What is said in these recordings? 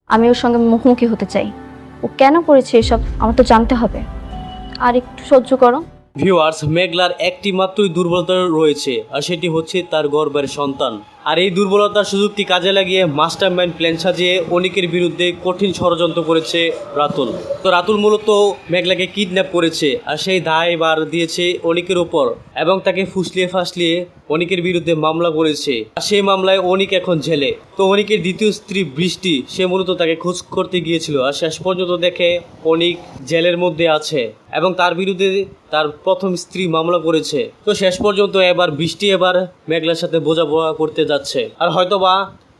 আমি ওর সঙ্গে মুখোমুখি হতে চাই। ও কেন করেছে এসব আমার তো জানতে হবে। আর একটু সহ্য করো। ভিউয়ার্স, মেঘলার একটি মাত্রই দুর্বলতা রয়েছে, আর সেটি হচ্ছে তার গর্ভের সন্তান। আর এই দুর্বলতার সুযোগটি কাজে লাগিয়ে মাস্টারমাইন্ড প্ল্যান সাজিয়ে অনিকের বিরুদ্ধে কঠিন ষড়যন্ত্র করেছে রাতুল। তো রাতুল মূলত মেঘলাকে কিডন্যাপ করেছে, আর সেই দায় এবার দিয়েছে অনিকের উপর এবং তাকে ফুসলিয়ে ফাসলিয়ে অনিকের বিরুদ্ধে মামলা করেছে। আর সেই মামলায় অনিক এখন জেলে। তো অনিকের দ্বিতীয় স্ত্রী বৃষ্টি, সে মূলত তাকে খোঁজ করতে গিয়েছিল, আর শেষ পর্যন্ত দেখে অনিক জেলের মধ্যে আছে এবং তার বিরুদ্ধে তার প্রথম স্ত্রী মামলা করেছে। তো শেষ পর্যন্ত এবার বৃষ্টি এবার মেঘলার সাথে বোঝাপড়া করতে যাচ্ছে, আর হয়তোবা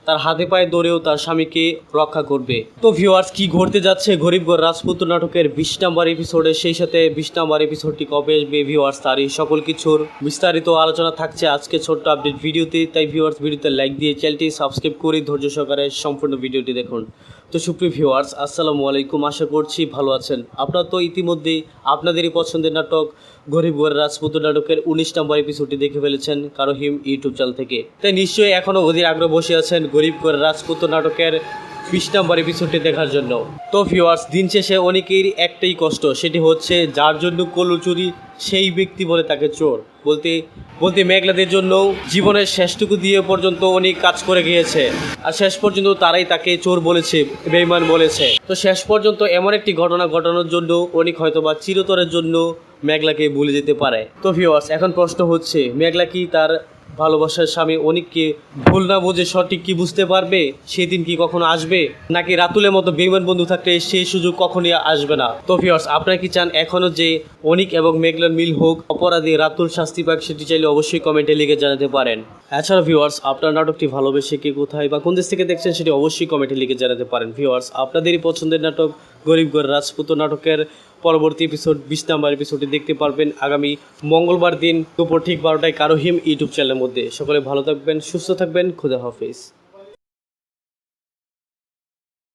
তার হাতে পায়ে ধরেও তার স্বামীকে রক্ষা করবে। তো ভিউয়ার্স, কি ঘটতে যাচ্ছে গরিবগড় রাজপুত্র নাটকের 20 নম্বর এপিসোডে, সেই সাথে 20 নম্বর এপিসোডটি কবে আসবে ভিউয়ার্স, তারই সকল কিছুর বিস্তারিত আলোচনা থাকছে আজকে ছোট্ট আপডেট ভিডিওতে। তাই ভিউয়ার্স, ভিডিওতে লাইক দিয়ে চ্যানেলটি সাবস্ক্রাইব করে ধৈর্য সহকারে সম্পূর্ণ ভিডিওটি দেখুন। তো সুপ্রিয় ভিউয়ার্স, আসসালামু আলাইকুম, আশা করছি ভালো আছেন। আপনারা তো ইতিমধ্যেই আপনাদেরই পছন্দের নাটক গরিবগড় রাজপুত্র নাটকের 19 নম্বর এপিসোডটি দেখে ফেলেছেন কারোহিম ইউটিউব চ্যানেল থেকে। তাই নিশ্চয়ই এখনও অধীর আগ্রহ বসে আছেন গরিবগড় রাজপুত্র নাটকের 20 নম্বর এপিসোডটি দেখার জন্য। তো ভিউয়ার্স, দিন শেষে অনেকেরই একটাই কষ্ট, সেটি হচ্ছে যার জন্য করল চুরি সেই ব্যক্তি বলে তাকে চোর। বলতে বলতে মেঘলাদের জন্য জীবনের শেষটুকু দিয়ে পর্যন্ত অনেক কাজ করে গিয়েছে, আর শেষ পর্যন্ত তারাই তাকে চোর বলেছে, বেঈমান বলেছে। তো শেষ পর্যন্ত এমন একটি ঘটনা ঘটানোর জন্য অনেক হয়তোবা চিরতরের জন্য মেঘলাকে ভুলে যেতে পারে। তো ভিউয়ার্স, এখন প্রশ্ন হচ্ছে, মেঘলা কি তার ভালোবাসার স্বামী অনিককে ভুল না বুঝে সঠিক কি বুঝতে পারবে? সেদিন কি কখনো আসবে, নাকি রাতুলের মতো বেঈমান বন্ধু থাকলে সেই সুযোগ কখনই আসবে না? তো ভিউয়ার্স, আপনারা কি চান এখনো যে অনিক এবং মেঘলার মিল হোক, অপরাধী রাতুল শাস্তি পাক? সেটি চাইলে অবশ্যই কমেন্টে লিখে জানাতে পারেন। এছাড়া ভিউয়ার্স, আপনার নাটকটি ভালোবেসে কে কোথায় বা কোন দেশ থেকে দেখছেন সেটি অবশ্যই কমেন্টে লিখে জানাতে পারেন। ভিউয়ার্স, আপনাদেরই পছন্দের নাটক গরিবগড় রাজপুত্র নাটকের পরবর্তী এপিসোড 20 নম্বর এপিসোডটি দেখতে পারবেন আগামী মঙ্গলবার দিন দুপুর ঠিক 12টায় কারোহিম ইউটিউব চ্যানেলের মধ্যে। সকলে ভালো থাকবেন, সুস্থ থাকবেন, খুদা হাফেজ।